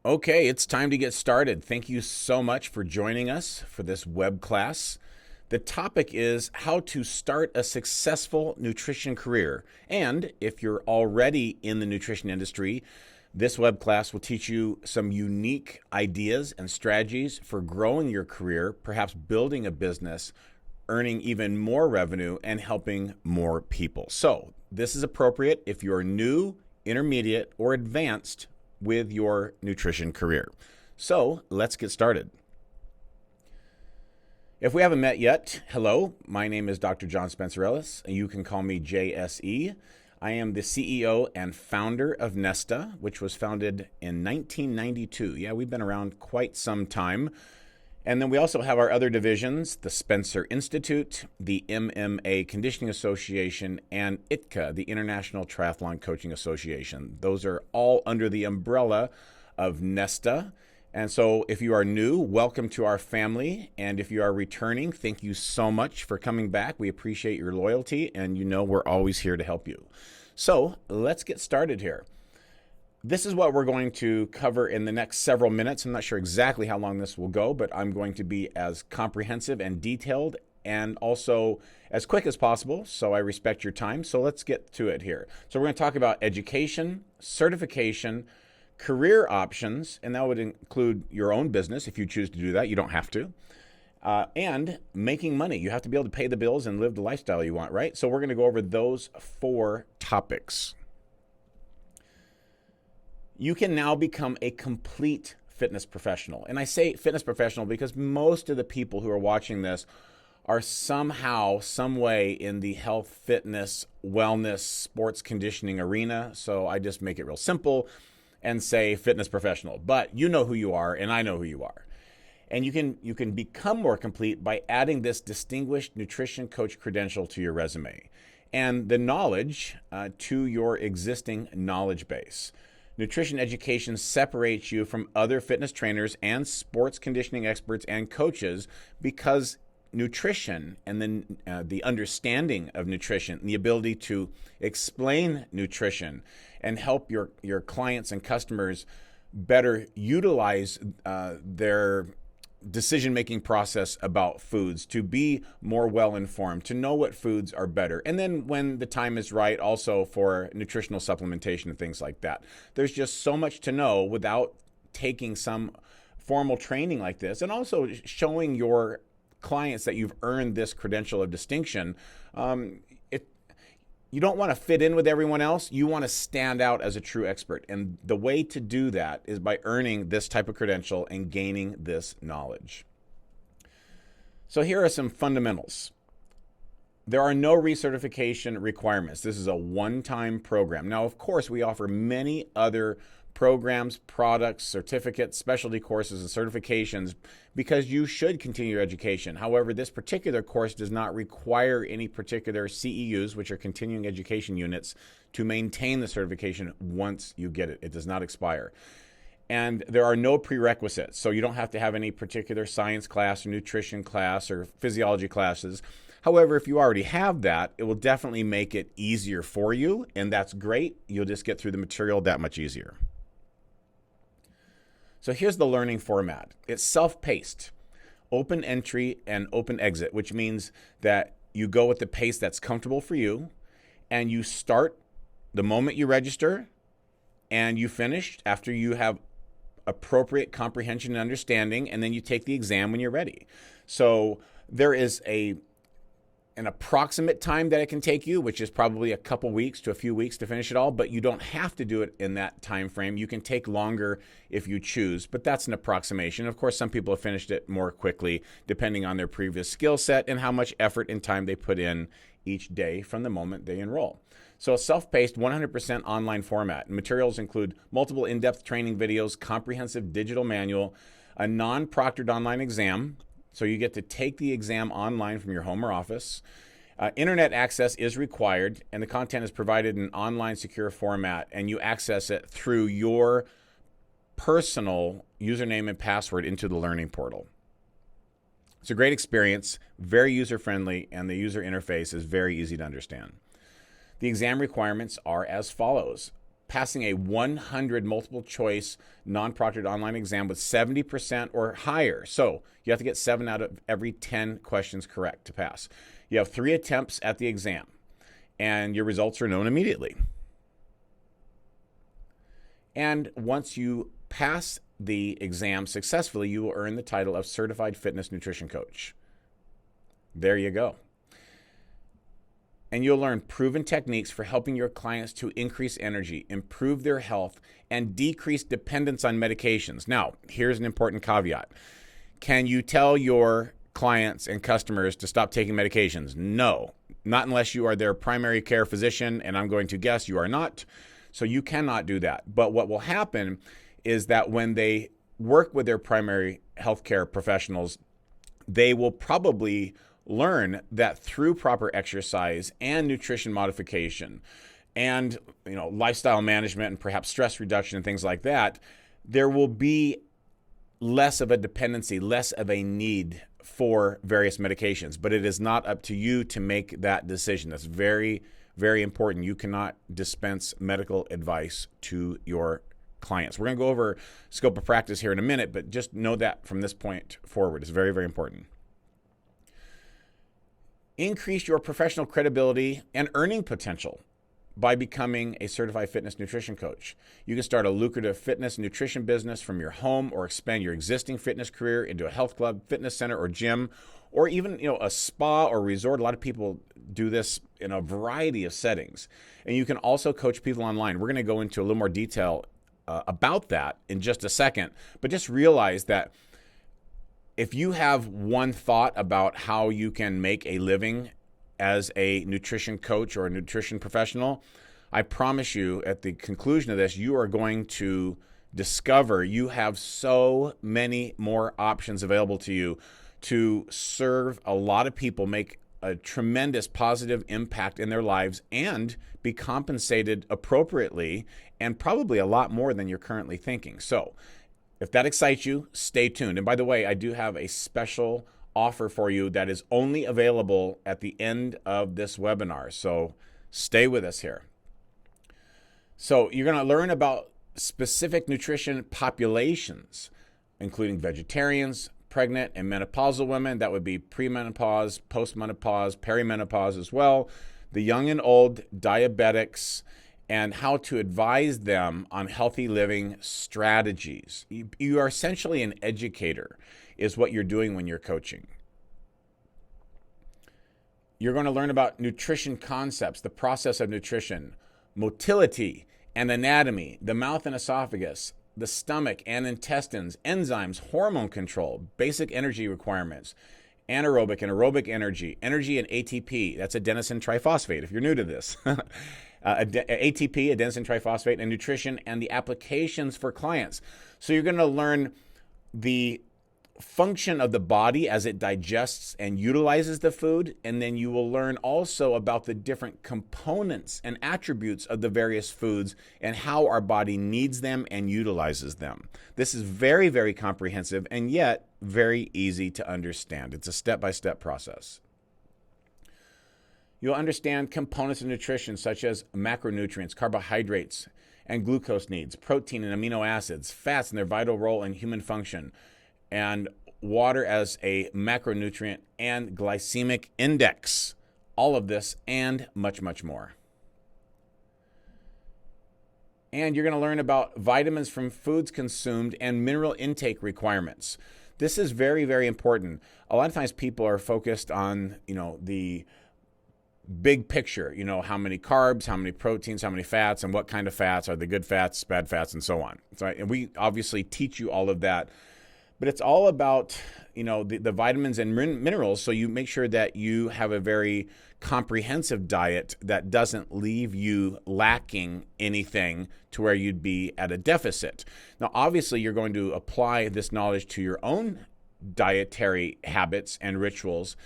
Okay, it's time to get started. Thank you so much for joining us for this web class. The topic is how to start a successful nutrition career. And if you're already in the nutrition industry, this web class will teach you some unique ideas and strategies for growing your career, perhaps building a business, earning even more revenue, and helping more people. So this is appropriate if you're new, intermediate, or advanced with your nutrition career. So let's get started. If we haven't met yet, hello, my name is Dr. John Spencer-Ellis, and you can call me JSE. I am the CEO and founder of Nesta, which was founded in 1992. Yeah, we've been around quite some time. And then we also have our other divisions, the Spencer Institute, the MMA Conditioning Association, and ITCA, the International Triathlon Coaching Association. Those are all under the umbrella of Nesta. And so if you are new, welcome to our family. And if you are returning, thank you so much for coming back. We appreciate your loyalty, and you know we're always here to help you. So let's get started here. This is what we're going to cover in the next several minutes. I'm not sure exactly how long this will go, but I'm going to be as comprehensive and detailed and also as quick as possible, so I respect your time. So let's get to it here. So we're going to talk about education, certification, career options, and that would include your own business if you choose to do that. You don't have to. And making money. You have to be able to pay the bills and live the lifestyle you want, right? So we're going to go over those 4 topics. You can now become a complete fitness professional. And I say fitness professional because most of the people who are watching this are somehow, some way in the health, fitness, wellness, sports conditioning arena. So I just make it real simple and say fitness professional. But you know who you are, and I know who you are. And you can become more complete by adding this distinguished nutrition coach credential to your resume and the knowledge to your existing knowledge base. Nutrition education separates you from other fitness trainers and sports conditioning experts and coaches because nutrition and then the understanding of nutrition, the ability to explain nutrition and help your clients and customers better utilize their decision-making process about foods, to be more well-informed, to know what foods are better. And then when the time is right, also for nutritional supplementation and things like that. There's just so much to know without taking some formal training like this, and also showing your clients that you've earned this credential of distinction. You don't want to fit in with everyone else. You want to stand out as a true expert. And the way to do that is by earning this type of credential and gaining this knowledge. So here are some fundamentals. There are no recertification requirements. This is a one-time program. Now, of course, we offer many other programs, products, certificates, specialty courses, and certifications because you should continue your education. However, this particular course does not require any particular CEUs, which are continuing education units, to maintain the certification once you get it. It does not expire. And there are no prerequisites, so you don't have to have any particular science class or nutrition class or physiology classes. However, if you already have that, it will definitely make it easier for you, and that's great. You'll just get through the material that much easier. So here's the learning format. It's self-paced, open entry and open exit, which means that you go at the pace that's comfortable for you, and you start the moment you register, and you finish after you have appropriate comprehension and understanding, and then you take the exam when you're ready. So there is an approximate time that it can take you, which is probably a couple weeks to a few weeks to finish it all, but you don't have to do it in that time frame. You can take longer if you choose, but that's an approximation. Of course, some people have finished it more quickly depending on their previous skill set and how much effort and time they put in each day from the moment they enroll. So a self-paced 100% online format. Materials include multiple in-depth training videos, comprehensive digital manual, a non-proctored online exam. So you get to take the exam online from your home or office. Internet access is required, and the content is provided in an online secure format, and you access it through your personal username and password into the learning portal. It's a great experience, very user-friendly, and the user interface is very easy to understand. The exam requirements are as follows. passing a 100 multiple choice non-proctored online exam with 70% or higher. So you have to get 7 out of every 10 questions correct to pass. You have 3 attempts at the exam, and your results are known immediately. And once you pass the exam successfully, you will earn the title of Certified Fitness Nutrition Coach. There you go. And you'll learn proven techniques for helping your clients to increase energy, improve their health, and decrease dependence on medications. Now, here's an important caveat. Can you tell your clients and customers to stop taking medications? No, not unless you are their primary care physician, and I'm going to guess you are not. So you cannot do that. But what will happen is that when they work with their primary healthcare professionals, they will probably learn that through proper exercise and nutrition modification and lifestyle management and perhaps stress reduction and things like that, there will be less of a dependency, less of a need for various medications. But it is not up to you to make that decision. That's very, very important. You cannot dispense medical advice to your clients. We're going to go over scope of practice here in a minute, but just know that from this point forward, it's very, very important. Increase your professional credibility and earning potential by becoming a certified fitness nutrition coach. You can start a lucrative fitness nutrition business from your home, or expand your existing fitness career into a health club, fitness center, or gym, or even a spa or resort. A lot of people do this in a variety of settings. And you can also coach people online. We're going to go into a little more detail about that in just a second, but just realize that if you have one thought about how you can make a living as a nutrition coach or a nutrition professional, I promise you at the conclusion of this, you are going to discover you have so many more options available to you to serve a lot of people, make a tremendous positive impact in their lives, and be compensated appropriately, and probably a lot more than you're currently thinking. So if that excites you, stay tuned. And by the way, I do have a special offer for you that is only available at the end of this webinar. So stay with us here. So you're going to learn about specific nutrition populations, including vegetarians, pregnant and menopausal women. That would be premenopause, postmenopause, perimenopause as well. The young and old, diabetics, and how to advise them on healthy living strategies. You are essentially an educator, is what you're doing when you're coaching. You're going to learn about nutrition concepts, the process of nutrition, motility and anatomy, the mouth and esophagus, the stomach and intestines, enzymes, hormone control, basic energy requirements, anaerobic and aerobic energy, energy and ATP. That's adenosine triphosphate if you're new to this. ATP, adenosine triphosphate, and nutrition and the applications for clients. So you're going to learn the function of the body as it digests and utilizes the food, and then you will learn also about the different components and attributes of the various foods and how our body needs them and utilizes them. This is very, very comprehensive and yet very easy to understand. It's a step-by-step process. You'll understand components of nutrition such as macronutrients, carbohydrates, and glucose needs, protein and amino acids, fats and their vital role in human function, and water as a macronutrient and glycemic index. All of this and much, much more. And you're going to learn about vitamins from foods consumed and mineral intake requirements. This is very, very important. A lot of times people are focused on, the big picture, how many carbs, how many proteins, how many fats, and what kind of fats are the good fats, bad fats, and so on. And we obviously teach you all of that. But it's all about, the vitamins and minerals, so you make sure that you have a very comprehensive diet that doesn't leave you lacking anything to where you'd be at a deficit. Now, obviously, you're going to apply this knowledge to your own dietary habits and rituals,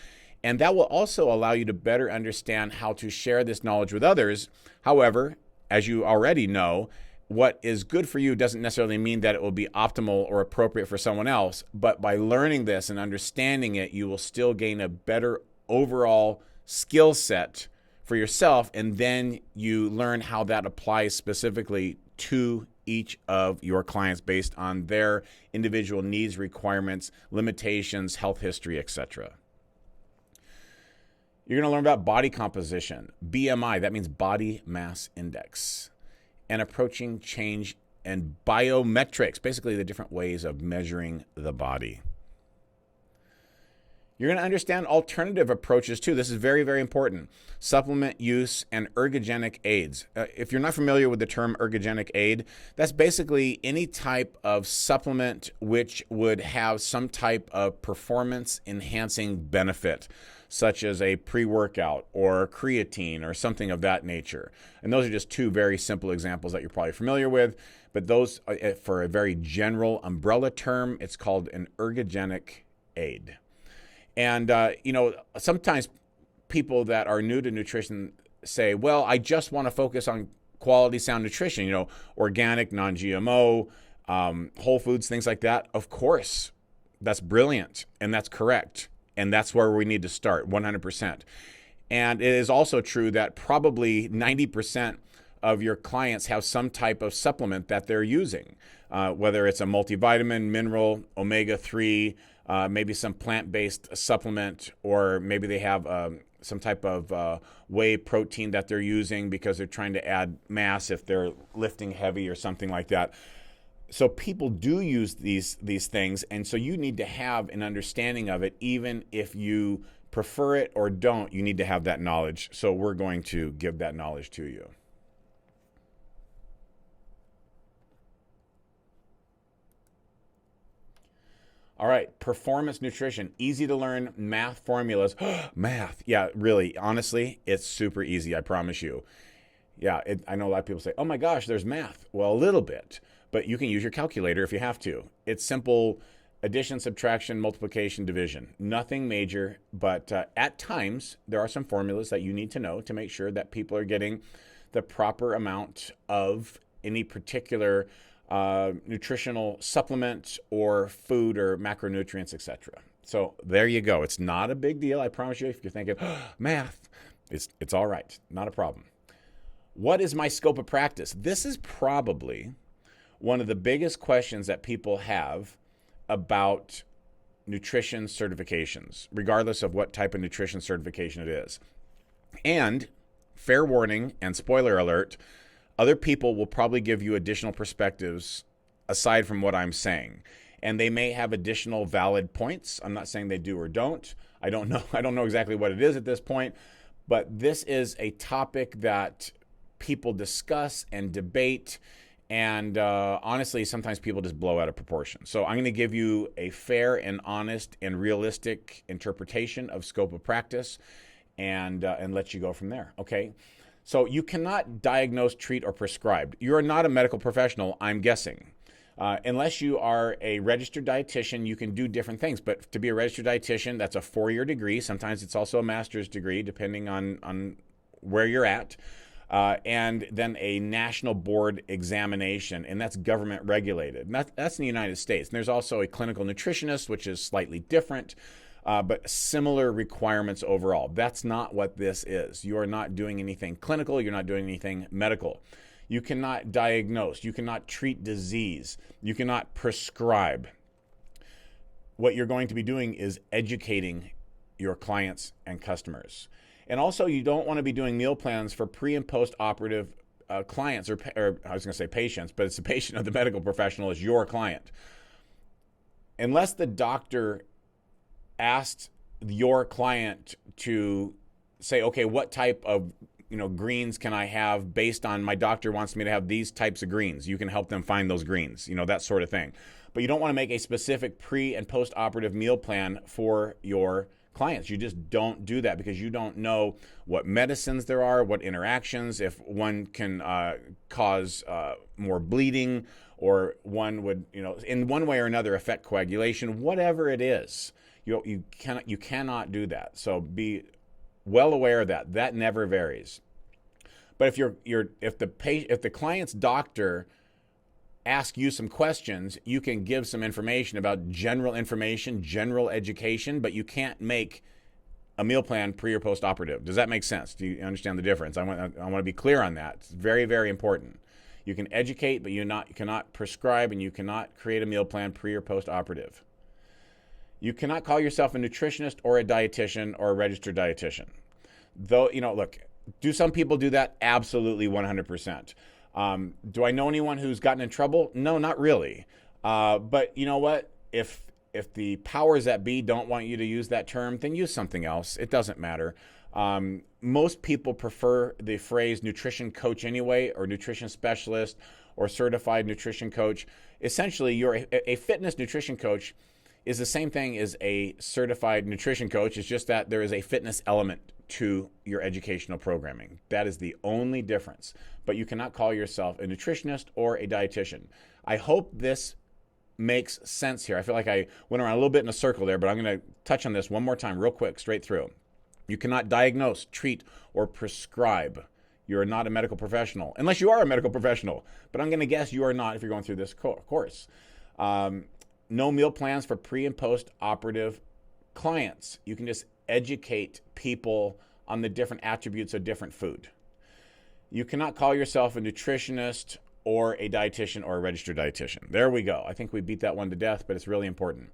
and that will also allow you to better understand how to share this knowledge with others. However, as you already know, what is good for you doesn't necessarily mean that it will be optimal or appropriate for someone else. But by learning this and understanding it, you will still gain a better overall skill set for for yourself, and then you learn how that applies specifically to each of your clients based on their individual needs, requirements, limitations, health history, etc. You're going to learn about body composition, BMI, that means body mass index, and approaching change and biometrics, basically the different ways of measuring the body. You're going to understand alternative approaches too. This is very, very important. Supplement use and ergogenic aids. If you're not familiar with the term ergogenic aid, that's basically any type of supplement which would have some type of performance enhancing benefit, such as a pre-workout or creatine or something of that nature. And those are just two very simple examples that you're probably familiar with. But those, for a very general umbrella term, it's called an ergogenic aid. And, sometimes people that are new to nutrition say, well, I just want to focus on quality, sound nutrition, organic, non-GMO, whole foods, things like that. Of course, that's brilliant and that's correct. And that's where we need to start, 100%. And it is also true that probably 90% of your clients have some type of supplement that they're using, whether it's a multivitamin, mineral, omega-3, maybe some plant-based supplement, or maybe they have some type of whey protein that they're using because they're trying to add mass if they're lifting heavy or something like that. So people do use these things, and so you need to have an understanding of it. Even if you prefer it or don't, you need to have that knowledge. So we're going to give that knowledge to you. All right, performance nutrition, easy to learn math formulas. Math, yeah, really, honestly, it's super easy, I promise you. Yeah, I know a lot of people say, oh my gosh, there's math. Well, a little bit, but you can use your calculator if you have to. It's simple addition, subtraction, multiplication, division. Nothing major, but at times, there are some formulas that you need to know to make sure that people are getting the proper amount of any particular nutritional supplement or food or macronutrients, etc. So there you go. It's not a big deal. I promise you, if you're thinking, math, it's all right. Not a problem. What is my scope of practice? This is probably one of the biggest questions that people have about nutrition certifications, regardless of what type of nutrition certification it is. And fair warning and spoiler alert, other people will probably give you additional perspectives aside from what I'm saying. And they may have additional valid points. I'm not saying they do or don't. I don't know. I don't know exactly what it is at this point. But this is a topic that people discuss and debate. And honestly, sometimes people just blow out of proportion. So I'm going to give you a fair and honest and realistic interpretation of scope of practice and let you go from there. Okay? So you cannot diagnose, treat, or prescribe. You are not a medical professional, I'm guessing. Unless you are a registered dietitian, you can do different things. But to be a registered dietitian, that's a 4-year degree. Sometimes it's also a master's degree, depending on where you're at. And then a national board examination, and that's government regulated. And that's in the United States. And there's also a clinical nutritionist, which is slightly different. But similar requirements overall. That's not what this is. You are not doing anything clinical. You're not doing anything medical. You cannot diagnose. You cannot treat disease. You cannot prescribe. What you're going to be doing is educating your clients and customers. And also, you don't want to be doing meal plans for pre- and post-operative clients, or I was going to say patients, but it's the patient of the medical professional is your client. Unless the doctor asked your client to say, okay, what type of greens can I have based on my doctor wants me to have these types of greens. You can help them find those greens, that sort of thing. But you don't want to make a specific pre- and post-operative meal plan for your clients. You just don't do that because you don't know what medicines there are, what interactions, if one can cause more bleeding, or one would, in one way or another affect coagulation, whatever it is. You cannot do that. So be well aware of that. That never varies. But if the client's doctor asks you some questions, you can give some information about general information, general education, but you can't make a meal plan pre or post operative. Does that make sense? Do you understand the difference? I want to be clear on that. It's very, very important. You can educate, but you cannot prescribe, and you cannot create a meal plan pre or post operative. You cannot call yourself a nutritionist or a dietitian or a registered dietitian. Though, look, do some people do that? Absolutely, 100%. Do I know anyone who's gotten in trouble? No, not really. But you know what? If the powers that be don't want you to use that term, then use something else. It doesn't matter. Most people prefer the phrase nutrition coach anyway, or nutrition specialist, or certified nutrition coach. Essentially, you're a fitness nutrition coach is the same thing as a certified nutrition coach. It's just that there is a fitness element to your educational programming. That is the only difference. But you cannot call yourself a nutritionist or a dietitian. I hope this makes sense here. I feel like I went around a little bit in a circle there, but I'm going to touch on this one more time real quick, straight through. You cannot diagnose, treat, or prescribe. You're not a medical professional, unless you are a medical professional. But I'm going to guess you are not if you're going through this course. No meal plans for pre and post operative clients. You can just educate people on the different attributes of different food. You cannot call yourself a nutritionist or a dietitian or a registered dietitian. There we go. I think we beat that one to death, but it's really important.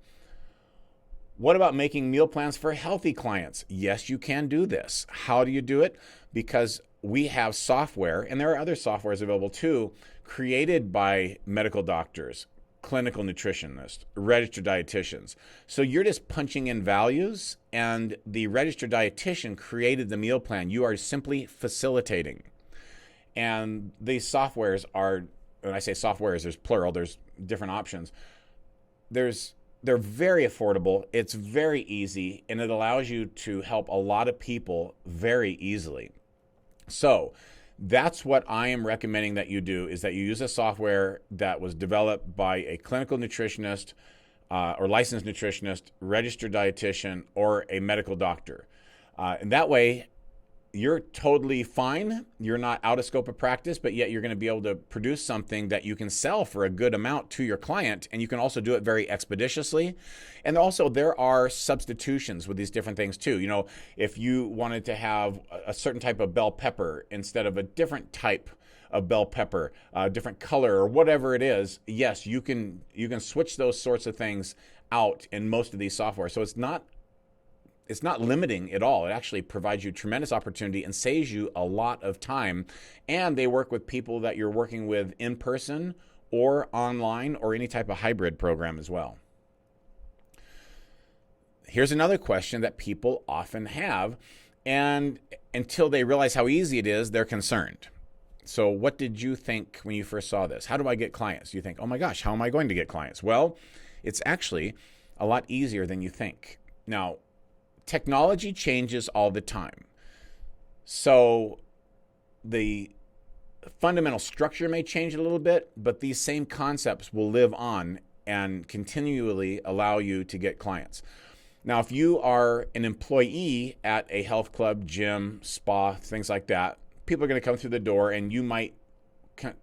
What about making meal plans for healthy clients? Yes, you can do this. How do you do it? Because we have software, and there are other softwares available too, created by medical doctors, clinical nutritionists, registered dietitians. So you're just punching in values, and the registered dietitian created the meal plan. You are simply facilitating. And these softwares are, when I say softwares, there's plural, there's different options. They're very affordable, it's very easy, and it allows you to help a lot of people very easily. So that's what I am recommending that you do, is that you use a software that was developed by a clinical nutritionist or licensed nutritionist, registered dietitian, or a medical doctor. And that way, you're totally fine. You're not out of scope of practice, but yet you're going to be able to produce something that you can sell for a good amount to your client, and you can also do it very expeditiously. And also, there are substitutions with these different things too. If you wanted to have a certain type of bell pepper instead of a different type of bell pepper, different color or whatever it is, yes, you can switch those sorts of things out in most of these software. So it's not limiting at all. It actually provides you tremendous opportunity and saves you a lot of time. And they work with people that you're working with in person or online or any type of hybrid program as well. Here's another question that people often have, and until they realize how easy it is, they're concerned. So what did you think when you first saw this? How do I get clients? You think, oh my gosh, how am I going to get clients? Well, it's actually a lot easier than you think. Now, technology changes all the time. So the fundamental structure may change a little bit, but these same concepts will live on and continually allow you to get clients. Now, if you are an employee at a health club, gym, spa, things like that, people are going to come through the door, and you might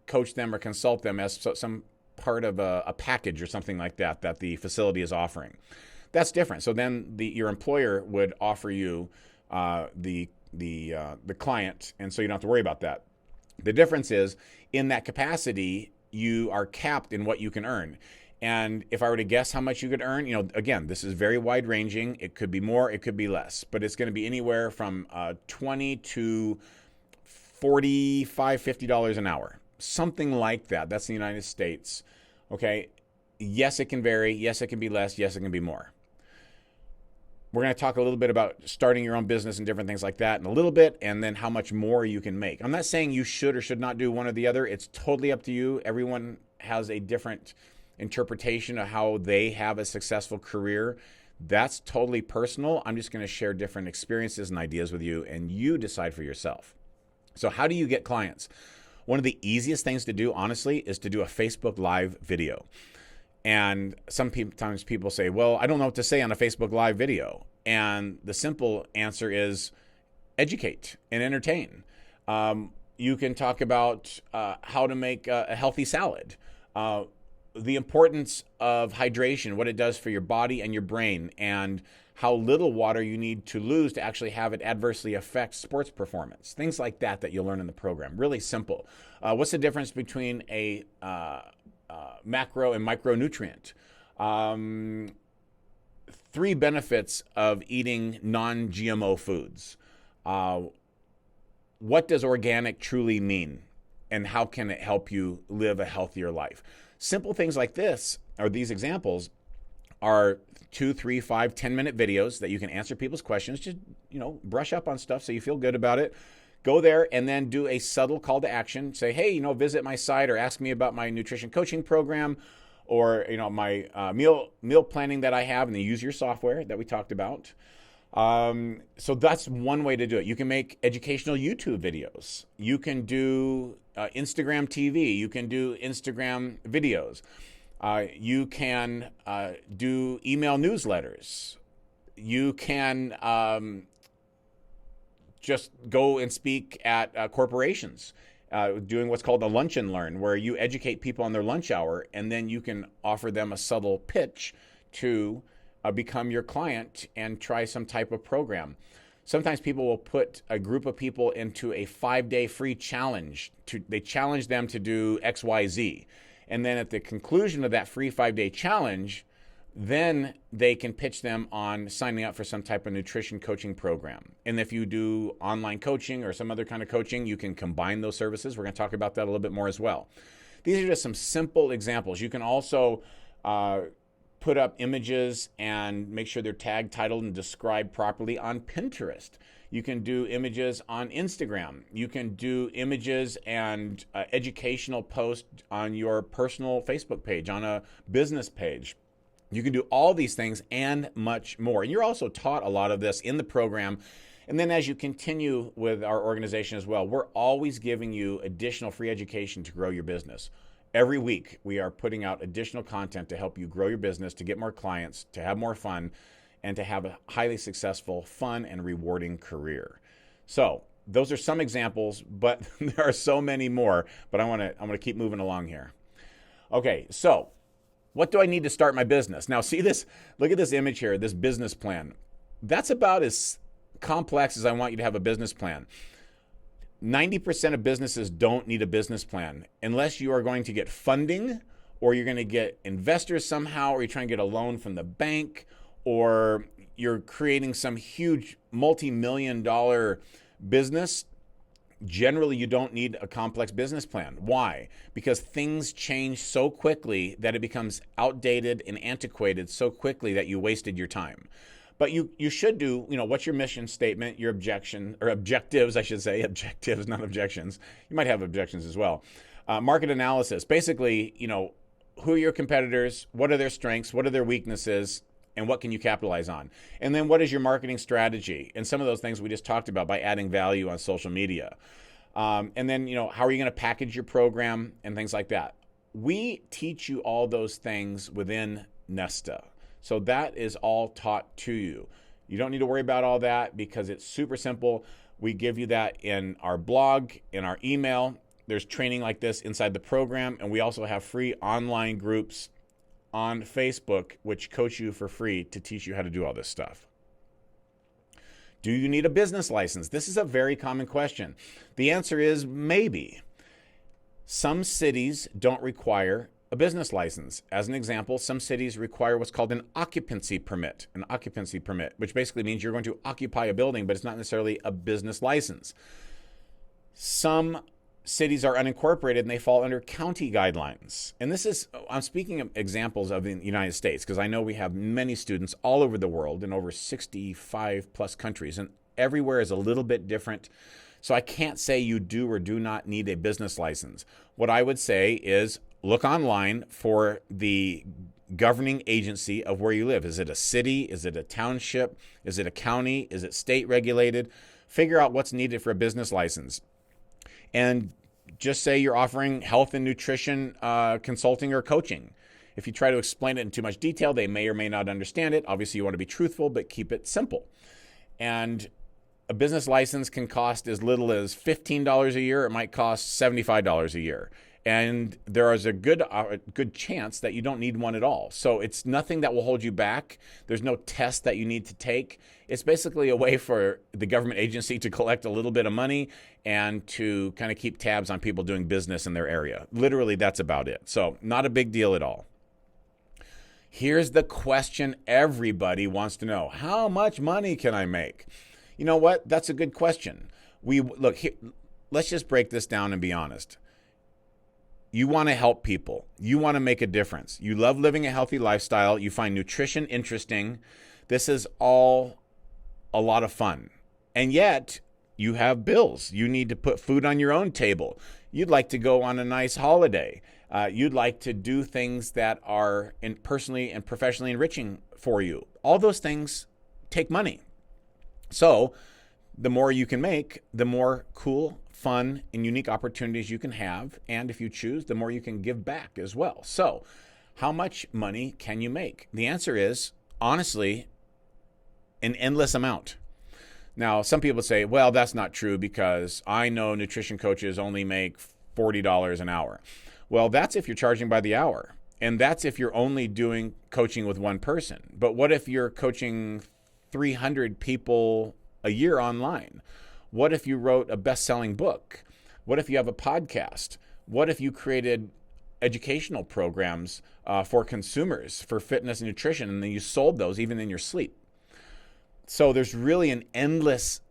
coach them or consult them as some part of a package or something like that the facility is offering. That's different. So then your employer would offer you the client, and so you don't have to worry about that. The difference is, in that capacity, you are capped in what you can earn. And if I were to guess how much you could earn, again, this is very wide ranging. It could be more, it could be less, but it's going to be anywhere from $20 to $45, $50 an hour, something like that. That's the United States. Okay. Yes, it can vary. Yes, it can be less. Yes, it can be more. We're going to talk a little bit about starting your own business and different things like that in a little bit, and then how much more you can make. I'm not saying you should or should not do one or the other. It's totally up to you. Everyone has a different interpretation of how they have a successful career. That's totally personal. I'm just going to share different experiences and ideas with you, and you decide for yourself. So how do you get clients? One of the easiest things to do, honestly, is to do a Facebook Live video. And sometimes people say, well, I don't know what to say on a Facebook Live video. And the simple answer is educate and entertain. You can talk about how to make a healthy salad, the importance of hydration, what it does for your body and your brain, and how little water you need to lose to actually have it adversely affect sports performance. Things like that you'll learn in the program. Really simple. What's the difference between a macro and micronutrient? 3 benefits of eating non-GMO foods. What does organic truly mean? And how can it help you live a healthier life? Simple things like this, or these examples, are 2, 3, 5, 10-minute videos that you can answer people's questions. Just, brush up on stuff so you feel good about it. Go there and then do a subtle call to action. Say, hey, visit my site or ask me about my nutrition coaching program or, my meal planning that I have, and then use your software that we talked about. So that's one way to do it. You can make educational YouTube videos. You can do Instagram TV. You can do Instagram videos. You can do email newsletters. You can just go and speak at corporations, doing what's called a lunch and learn, where you educate people on their lunch hour, and then you can offer them a subtle pitch to become your client and try some type of program. Sometimes people will put a group of people into a 5-day free challenge. They challenge them to do X, Y, Z. And then at the conclusion of that free 5-day challenge, then they can pitch them on signing up for some type of nutrition coaching program. And if you do online coaching or some other kind of coaching, you can combine those services. We're going to talk about that a little bit more as well. These are just some simple examples. You can also put up images and make sure they're tagged, titled, and described properly on Pinterest. You can do images on Instagram. You can do images and educational posts on your personal Facebook page, on a business page. You can do all these things and much more. And you're also taught a lot of this in the program. And then as you continue with our organization as well, we're always giving you additional free education to grow your business. Every week, we are putting out additional content to help you grow your business, to get more clients, to have more fun, and to have a highly successful, fun, and rewarding career. So those are some examples, but there are so many more. But I'm gonna keep moving along here. Okay, so what do I need to start my business? Now, see this? Look at this image here, this business plan. That's about as complex as I want you to have a business plan. 90% of businesses don't need a business plan unless you are going to get funding, or you're going to get investors somehow, or you're trying to get a loan from the bank, or you're creating some huge multi-million-dollar business. Generally, you don't need a complex business plan. Why? Because things change so quickly that it becomes outdated and antiquated so quickly that you wasted your time. But you should do, what's your mission statement, your objectives, I should say, objectives, not objections. You might have objections as well. Market analysis, basically, who are your competitors? What are their strengths? What are their weaknesses? And what can you capitalize on? And then what is your marketing strategy? And some of those things we just talked about by adding value on social media. And then, how are you going to package your program and things like that? We teach you all those things within Nesta. So that is all taught to you. You don't need to worry about all that because it's super simple. We give you that in our blog, in our email. There's training like this inside the program. And we also have free online groups on Facebook, which coach you for free to teach you how to do all this stuff. Do you need a business license? This is a very common question. The answer is maybe. Some cities don't require a business license. As an example, some cities require what's called an occupancy permit, which basically means you're going to occupy a building, but it's not necessarily a business license. Some cities are unincorporated and they fall under county guidelines. And I'm speaking of examples of the United States because I know we have many students all over the world in over 65 plus countries, and everywhere is a little bit different. So I can't say you do or do not need a business license. What I would say is look online for the governing agency of where you live. Is it a city? Is it a township? Is it a county? Is it state regulated? Figure out what's needed for a business license. And just say you're offering health and nutrition consulting or coaching. If you try to explain it in too much detail, they may or may not understand it. Obviously, you want to be truthful, but keep it simple. And a business license can cost as little as $15 a year. It might cost $75 a year. And there is a good chance that you don't need one at all. So it's nothing that will hold you back. There's no test that you need to take. It's basically a way for the government agency to collect a little bit of money and to kind of keep tabs on people doing business in their area. Literally, that's about it. So not a big deal at all. Here's the question everybody wants to know. How much money can I make? You know what? That's a good question. Let's just break this down and be honest. You want to help people. You want to make a difference. You love living a healthy lifestyle. You find nutrition interesting. This is all a lot of fun. And yet, you have bills. You need to put food on your own table. You'd like to go on a nice holiday. You'd like to do things that are personally and professionally enriching for you. All those things take money. So the more you can make, the more cool, fun, and unique opportunities you can have. And if you choose, the more you can give back as well. So how much money can you make? The answer is, honestly, an endless amount. Now, some people say, well, that's not true because I know nutrition coaches only make $40 an hour. Well, that's if you're charging by the hour. And that's if you're only doing coaching with one person. But what if you're coaching 300 people a year online? What if you wrote a best-selling book? What if you have a podcast? What if you created educational programs for consumers for fitness and nutrition, and then you sold those even in your sleep? So there's really an endless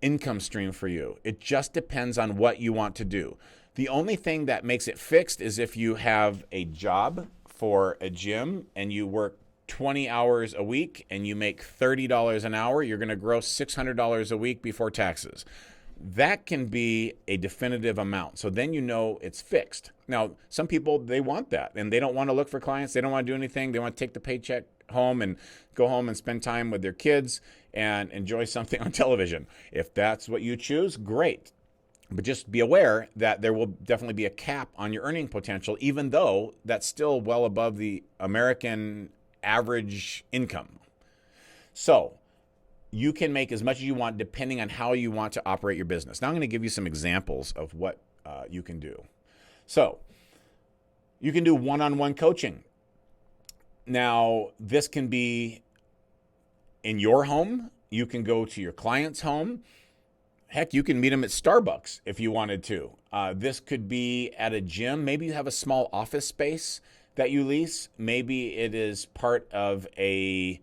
income stream for you. It just depends on what you want to do. The only thing that makes it fixed is if you have a job for a gym and you work 20 hours a week and you make $30 an hour, you're going to gross $600 a week before taxes. That can be a definitive amount. So then you know it's fixed. Now, some people, they want that and they don't want to look for clients. They don't want to do anything. They want to take the paycheck home and go home and spend time with their kids and enjoy something on television. If that's what you choose, great. But just be aware that there will definitely be a cap on your earning potential, even though that's still well above the American average income. So you can make as much as you want depending on how you want to operate your business. Now I'm going to give you some examples of what you can do. So you can do one-on-one coaching. Now, this can be in your home. You can go to your client's home. Heck, you can meet them at Starbucks if you wanted to. This could be at a gym. Maybe you have a small office space that you lease. Maybe it is part of a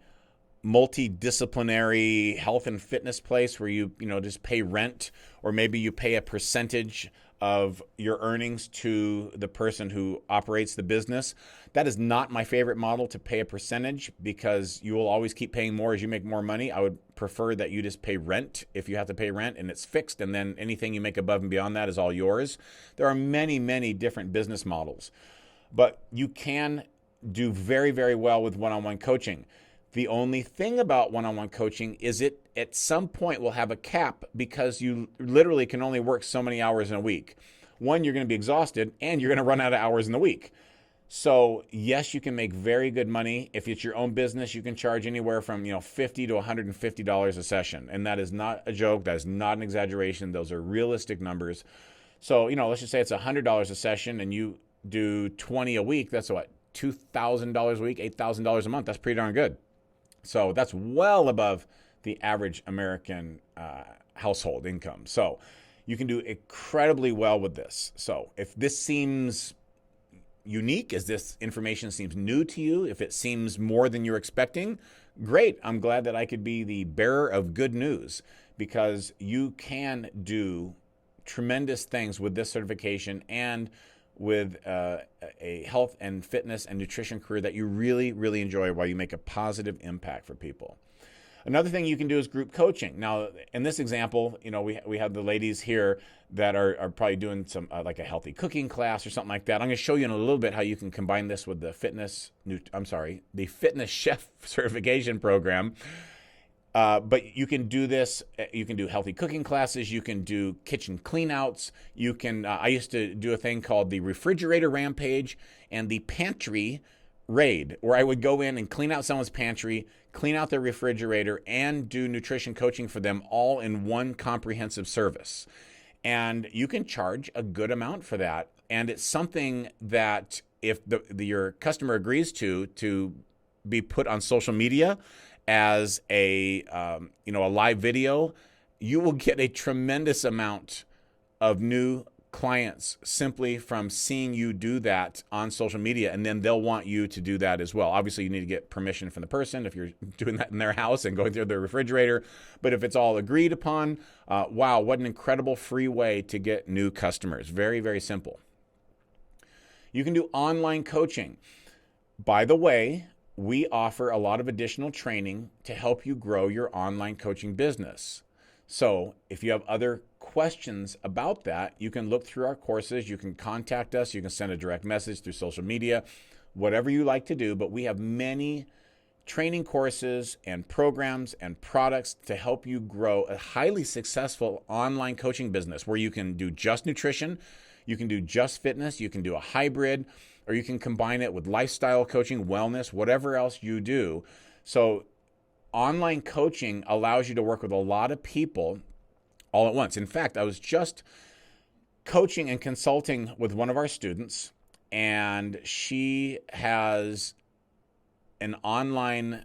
multidisciplinary health and fitness place where you just pay rent, or maybe you pay a percentage of your earnings to the person who operates the business. That is not my favorite model, to pay a percentage, because you will always keep paying more as you make more money. I would prefer that you just pay rent if you have to pay rent, and it's fixed, and then anything you make above and beyond that is all yours. There are many, many different business models, but you can do very, very well with one-on-one coaching. The only thing about one-on-one coaching is it at some point will have a cap, because you literally can only work so many hours in a week. One, you're going to be exhausted and you're going to run out of hours in the week. So yes, you can make very good money. If it's your own business, you can charge anywhere from $50 to $150 a session. And that is not a joke. That is not an exaggeration. Those are realistic numbers. So, let's just say it's $100 a session and you do 20 a week. That's what, $2,000 a week, $8,000 a month. That's pretty darn good. So that's well above the average American household income. So you can do incredibly well with this. So if this seems unique, as this information seems new to you, if it seems more than you're expecting, great. I'm glad that I could be the bearer of good news, because you can do tremendous things with this certification and with a health and fitness and nutrition career that you really, really enjoy, while you make a positive impact for people. Another thing you can do is group coaching. Now, in this example, we have the ladies here that are probably doing some like a healthy cooking class or something like that. I'm going to show you in a little bit how you can combine this with the fitness chef certification program. But you can do this. You can do healthy cooking classes. You can do kitchen cleanouts. You can. I used to do a thing called the refrigerator rampage and the pantry raid, where I would go in and clean out someone's pantry, clean out their refrigerator, and do nutrition coaching for them, all in one comprehensive service. And you can charge a good amount for that. And it's something that if your customer agrees to be put on social media as a live video, you will get a tremendous amount of new clients simply from seeing you do that on social media, and then they'll want you to do that as well. Obviously, you need to get permission from the person if you're doing that in their house and going through their refrigerator. But if it's all agreed upon, wow, what an incredible free way to get new customers. Very, very simple. You can do online coaching. By the way, we offer a lot of additional training to help you grow your online coaching business. So if you have other questions about that, you can look through our courses. You can contact us. You can send a direct message through social media, whatever you like to do. But we have many training courses and programs and products to help you grow a highly successful online coaching business where you can do just nutrition, you can do just fitness, you can do a hybrid, or you can combine it with lifestyle coaching, wellness, whatever else you do. So online coaching allows you to work with a lot of people all at once. In fact, I was just coaching and consulting with one of our students, and she has an online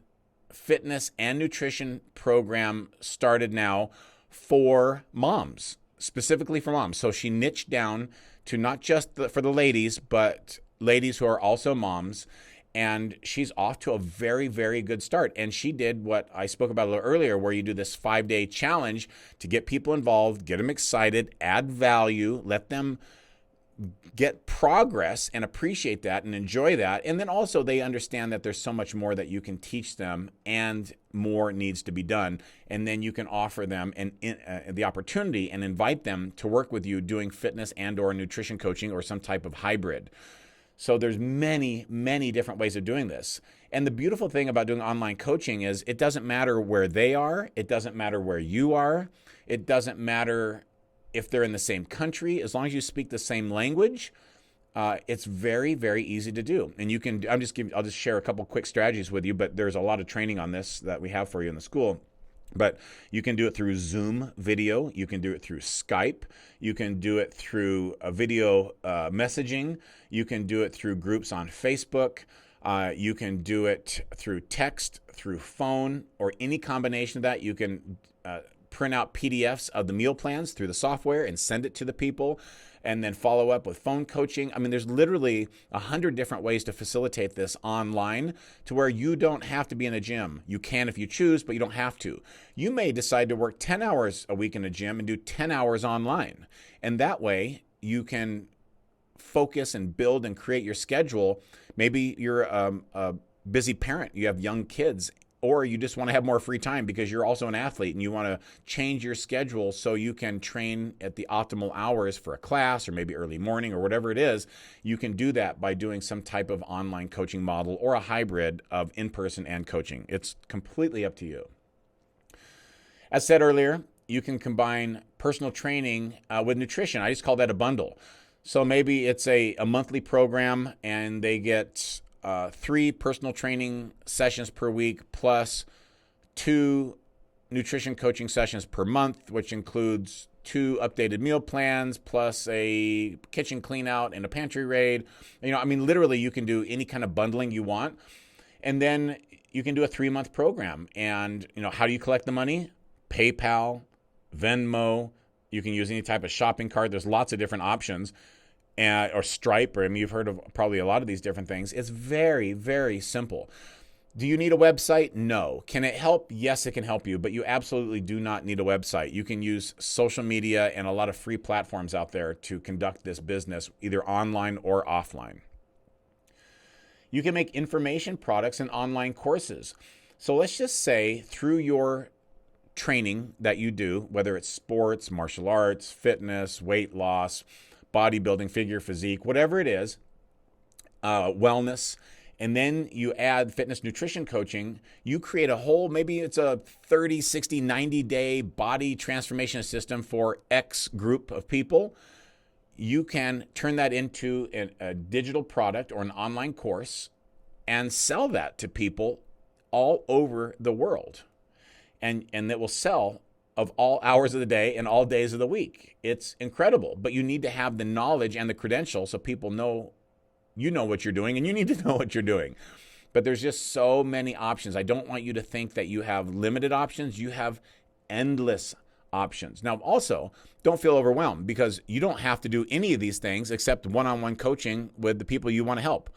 fitness and nutrition program started now for moms, specifically for moms. So she niched down to not just for the ladies, but ladies who are also moms. And she's off to a very, very good start. And she did what I spoke about a little earlier, where you do this 5-day challenge to get people involved, get them excited, add value, let them get progress and appreciate that and enjoy that. And then also they understand that there's so much more that you can teach them and more needs to be done. And then you can offer them the opportunity and invite them to work with you doing fitness and or nutrition coaching or some type of hybrid. So there's many, many different ways of doing this. And the beautiful thing about doing online coaching is it doesn't matter where they are. It doesn't matter where you are. It doesn't matter if they're in the same country. As long as you speak the same language, it's very, very easy to do. And you can, I'll just share a couple quick strategies with you, but there's a lot of training on this that we have for you in the school. But you can do it through Zoom video. You can do it through Skype. You can do it through video messaging. You can do it through groups on Facebook. You can do it through text, through phone, or any combination of that. You can print out PDFs of the meal plans through the software and send it to the people, and then follow up with phone coaching. I mean, there's literally 100 different ways to facilitate this online to where you don't have to be in a gym. You can if you choose, but you don't have to. You may decide to work 10 hours a week in a gym and do 10 hours online. And that way you can focus and build and create your schedule. Maybe you're a busy parent, you have young kids, or you just want to have more free time because you're also an athlete and you want to change your schedule so you can train at the optimal hours for a class or maybe early morning or whatever it is. You can do that by doing some type of online coaching model or a hybrid of in-person and coaching. It's completely up to you. As said earlier, you can combine personal training with nutrition. I just call that a bundle. So maybe it's a monthly program and they get 3 personal training sessions per week plus 2 nutrition coaching sessions per month, which includes 2 updated meal plans plus a kitchen clean out and a pantry raid. Literally you can do any kind of bundling you want. And then you can do a 3-month program. And, how do you collect the money? PayPal, Venmo. You can use any type of shopping cart. There's lots of different options. Or Stripe, or you've heard of probably a lot of these different things. It's very, very simple. Do you need a website? No. Can it help? Yes, it can help you, but you absolutely do not need a website. You can use social media and a lot of free platforms out there to conduct this business, either online or offline. You can make information products and online courses. So let's just say through your training that you do, whether it's sports, martial arts, fitness, weight loss, bodybuilding, figure, physique, whatever it is, wellness, and then you add fitness nutrition coaching, you create a whole, maybe it's a 30, 60, 90-day body transformation system for X group of people. You can turn that into a digital product or an online course and sell that to people all over the world. And that will sell of all hours of the day and all days of the week. It's incredible, but you need to have the knowledge and the credentials so people know you know what you're doing, and you need to know what you're doing. But there's just so many options. I don't want you to think that you have limited options. You have endless options. Now, also, don't feel overwhelmed, because you don't have to do any of these things except one-on-one coaching with the people you want to help.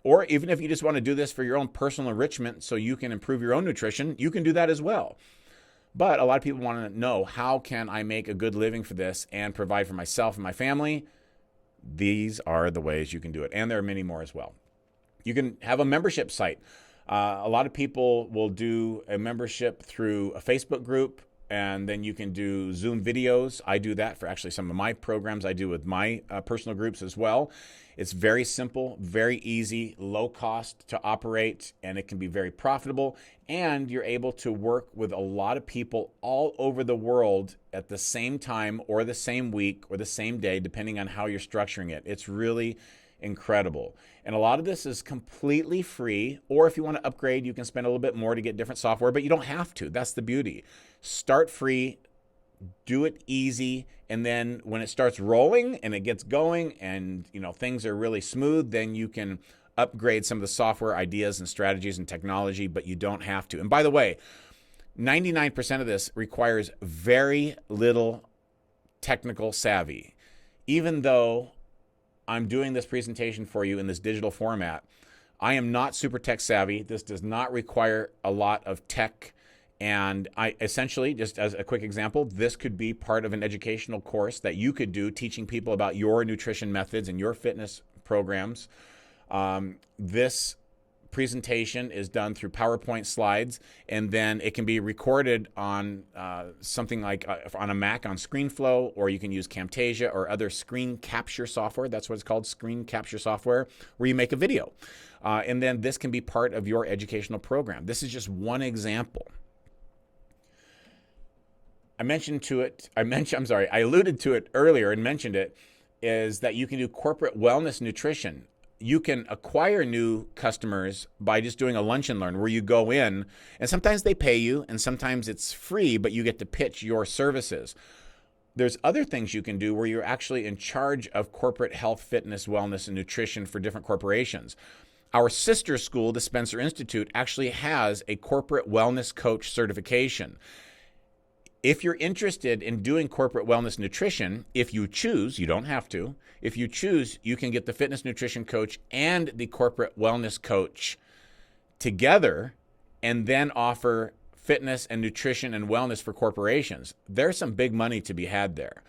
Or even if you just want to do this for your own personal enrichment so you can improve your own nutrition, you can do that as well. But a lot of people want to know, how can I make a good living for this and provide for myself and my family? These are the ways you can do it. And there are many more as well. You can have a membership site. A lot of people will do a membership through a Facebook group, and then you can do Zoom videos. I do that for actually some of my programs I do with my personal groups as well. It's very simple, very easy, low cost to operate, and it can be very profitable. And you're able to work with a lot of people all over the world at the same time, or the same week, or the same day, depending on how you're structuring it. It's really incredible. And a lot of this is completely free, or if you want to upgrade, you can spend a little bit more to get different software, but you don't have to. That's the beauty. Start free, do it easy, and then when it starts rolling and it gets going and things are really smooth, then you can upgrade some of the software ideas and strategies and technology, but you don't have to. And by the way, 99% of this requires very little technical savvy. Even though I'm doing this presentation for you in this digital format, I am not super tech savvy. This does not require a lot of tech. And I essentially, just as a quick example, this could be part of an educational course that you could do, teaching people about your nutrition methods and your fitness programs. This presentation is done through PowerPoint slides, and then it can be recorded on something like on a Mac on ScreenFlow, or you can use Camtasia or other screen capture software. That's what it's called, screen capture software, where you make a video. And then this can be part of your educational program. This is just one example. I alluded to it earlier and mentioned it, is that you can do corporate wellness nutrition. You can acquire new customers by just doing a lunch and learn, where you go in and sometimes they pay you and sometimes it's free, but you get to pitch your services. There's other things you can do where you're actually in charge of corporate health, fitness, wellness, and nutrition for different corporations. Our sister school, the Spencer Institute, actually has a corporate wellness coach certification. If you're interested in doing corporate wellness nutrition, if you choose, you don't have to. If you choose, you can get the fitness nutrition coach and the corporate wellness coach together and then offer fitness and nutrition and wellness for corporations. There's some big money to be had there.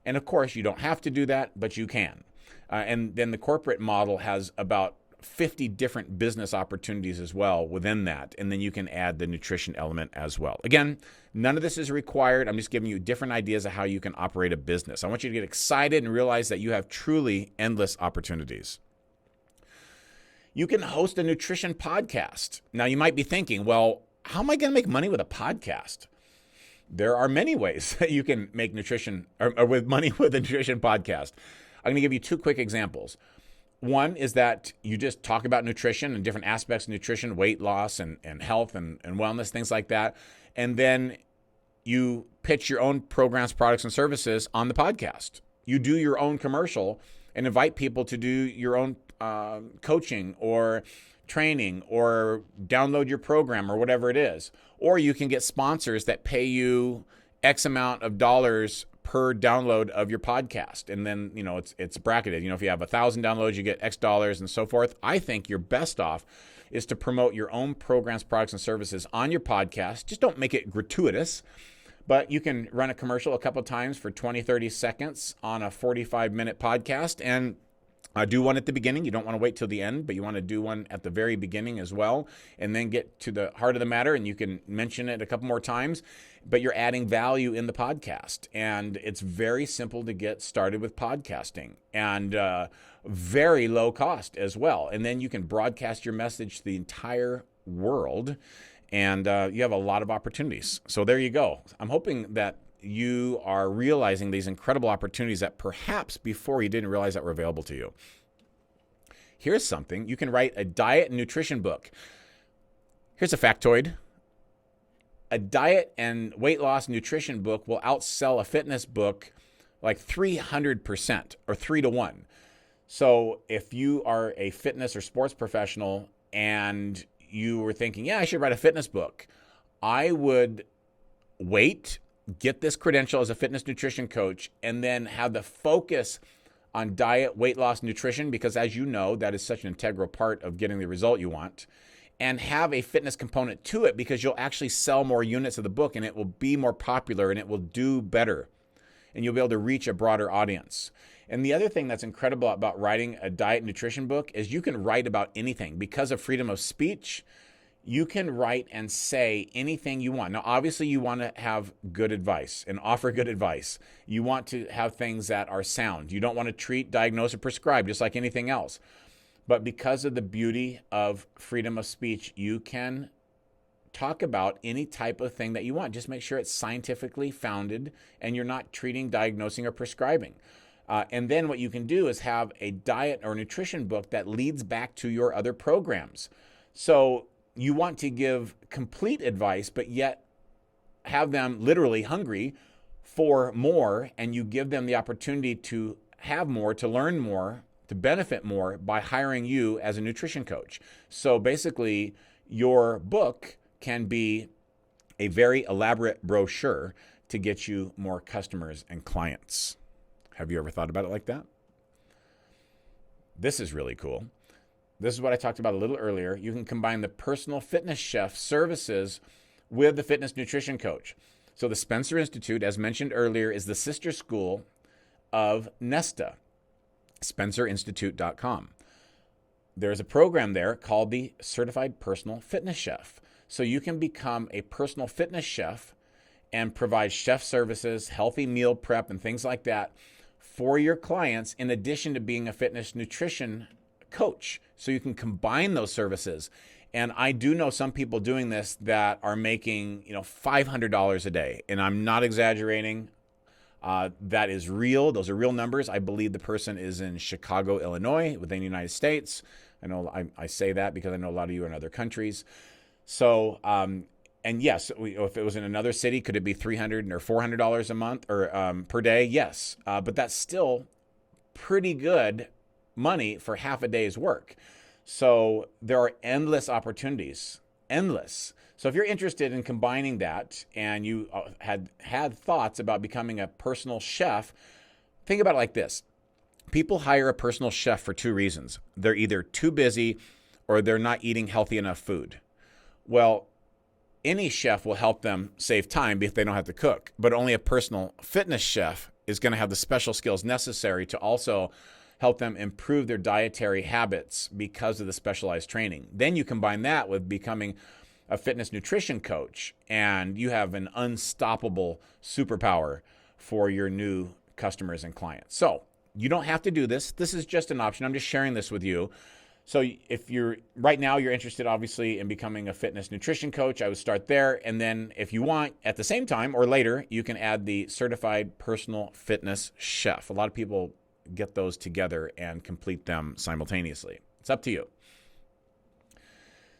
And of course, you don't have to do that, but you can. And then the corporate model has about 50 different business opportunities as well within that. And then you can add the nutrition element as well. Again, none of this is required. I'm just giving you different ideas of how you can operate a business. I want you to get excited and realize that you have truly endless opportunities. You can host a nutrition podcast. Now, you might be thinking, well, how am I going to make money with a podcast? There are many ways that you can make nutrition or with money with a nutrition podcast. I'm going to give you two quick examples. One is that you just talk about nutrition and different aspects of nutrition, weight loss and health and wellness, things like that. And then you pitch your own programs, products, and services on the podcast. You do your own commercial and invite people to do your own coaching or training or download your program or whatever it is. Or you can get sponsors that pay you X amount of dollars per download of your podcast. And then, it's bracketed. If you have 1,000 downloads, you get X dollars and so forth. I think you're best off is to promote your own programs, products, and services on your podcast. Just don't make it gratuitous, but you can run a commercial a couple of times for 20, 30 seconds on a 45-minute podcast and do one at the beginning. You don't want to wait till the end, but you want to do one at the very beginning as well, and then get to the heart of the matter, and you can mention it a couple more times, but you're adding value in the podcast. And it's very simple to get started with podcasting and very low cost as well. And then you can broadcast your message to the entire world, and you have a lot of opportunities. So there you go. I'm hoping that you are realizing these incredible opportunities that perhaps before you didn't realize that were available to you. Here's something. You can write a diet and nutrition book. Here's a factoid. a diet and weight loss nutrition book will outsell a fitness book like 300% or 3-to-1. So if you are a fitness or sports professional and you were thinking, yeah, I should write a fitness book, I would wait, get this credential as a fitness nutrition coach, and then have the focus on diet, weight loss, nutrition, because as you know, that is such an integral part of getting the result you want, and have a fitness component to it because you'll actually sell more units of the book and it will be more popular and it will do better and you'll be able to reach a broader audience. And the other thing that's incredible about writing a diet nutrition book is you can write about anything. Because of freedom of speech, you can write and say anything you want. Now, obviously, you want to have good advice and offer good advice. You want to have things that are sound. You don't want to treat, diagnose, or prescribe just like anything else. But because of the beauty of freedom of speech, you can talk about any type of thing that you want. Just make sure it's scientifically founded and you're not treating, diagnosing, or prescribing. And then what you can do is have a diet or nutrition book that leads back to your other programs. So you want to give complete advice, but yet have them literally hungry for more, and you give them the opportunity to have more, to learn more, to benefit more by hiring you as a nutrition coach. So basically, your book can be a very elaborate brochure to get you more customers and clients. Have you ever thought about it like that? This is really cool. This is what I talked about a little earlier. You can combine the personal fitness chef services with the fitness nutrition coach. So the Spencer Institute, as mentioned earlier, is the sister school of Nesta, SpencerInstitute.com. There's a program there called the Certified Personal Fitness Chef. So you can become a personal fitness chef and provide chef services, healthy meal prep, and things like that for your clients, in addition to being a fitness nutrition coach. So you can combine those services. And I do know some people doing this that are making, $500 a day. And I'm not exaggerating. That is real. Those are real numbers. I believe the person is in Chicago, Illinois, within the United States. I know I say that because I know a lot of you are in other countries. So, and yes, if it was in another city, could it be $300 or $400 a month or per day? Yes. But that's still pretty good money for half a day's work. So there are endless opportunities, endless. So if you're interested in combining that and you had thoughts about becoming a personal chef, think about it like this. People hire a personal chef for two reasons. They're either too busy or they're not eating healthy enough food. Well, any chef will help them save time if they don't have to cook, but only a personal fitness chef is going to have the special skills necessary to also help them improve their dietary habits because of the specialized training. Then you combine that with becoming a fitness nutrition coach, and you have an unstoppable superpower for your new customers and clients. So you don't have to do this. This is just an option. I'm just sharing this with you. So if you're right now, you're interested obviously in becoming a fitness nutrition coach, I would start there. And then if you want at the same time or later, you can add the certified personal fitness chef. A lot of people get those together and complete them simultaneously. It's up to you.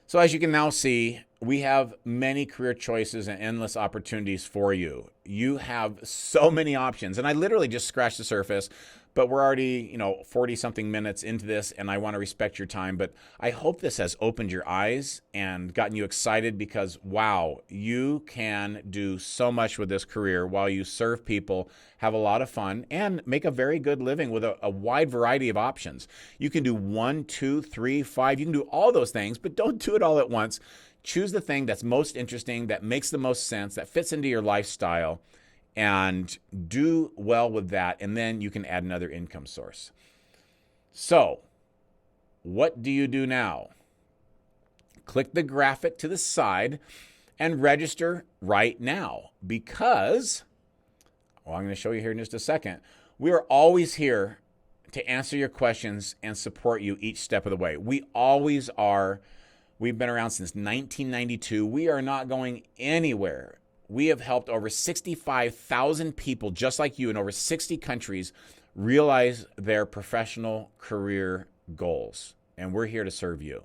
So as you can now see, we have many career choices and endless opportunities for you. You have so many options, and I literally just scratched the surface, but we're already, 40 something minutes into this, and I want to respect your time, but I hope this has opened your eyes and gotten you excited because, wow, you can do so much with this career while you serve people, have a lot of fun, and make a very good living with a wide variety of options. You can do 1, 2, 3, 5. You can do all those things, but don't do it all at once. Choose the thing that's most interesting, that makes the most sense, that fits into your lifestyle, and do well with that, and then you can add another income source. So, what do you do now? Click the graphic to the side and register right now because, I'm going to show you here in just a second, we are always here to answer your questions and support you each step of the way. We always are. We've been around since 1992. We are not going anywhere. We have helped over 65,000 people just like you in over 60 countries realize their professional career goals. And we're here to serve you.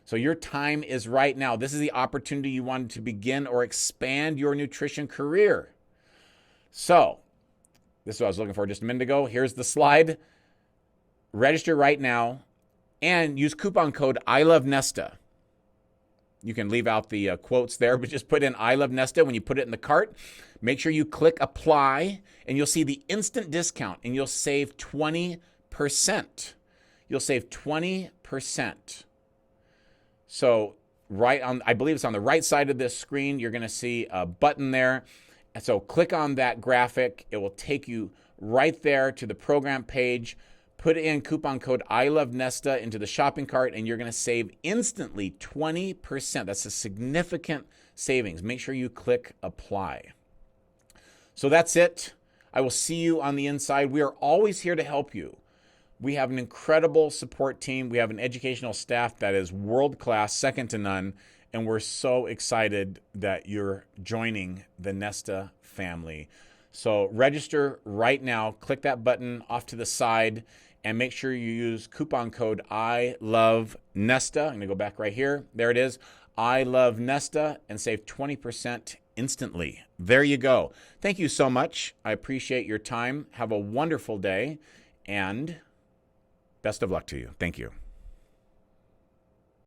So your time is right now. This is the opportunity you wanted to begin or expand your nutrition career. So this is what I was looking for just a minute ago. Here's the slide. Register right now and use coupon code ILOVENESTA. You can leave out the quotes there, but just put in I Love Nesta. When you put it in the cart, make sure you click apply, and you'll see the instant discount, and you'll save 20%. You'll save 20%. So right on, I believe it's on the right side of this screen, you're going to see a button there. And so click on that graphic. It will take you right there to the program page. Put in coupon code ILOVENESTA into the shopping cart, and you're going to save instantly 20%. That's a significant savings. Make sure you click apply. So that's it. I will see you on the inside. We are always here to help you. We have an incredible support team. We have an educational staff that is world-class, second to none, and we're so excited that you're joining the Nesta family. So register right now. Click that button off to the side, and make sure you use coupon code ILOVENESTA. I'm going to go back right here. There it is. I Love Nesta, and save 20% instantly. There you go. Thank you so much. I appreciate your time. Have a wonderful day, and best of luck to you. Thank you.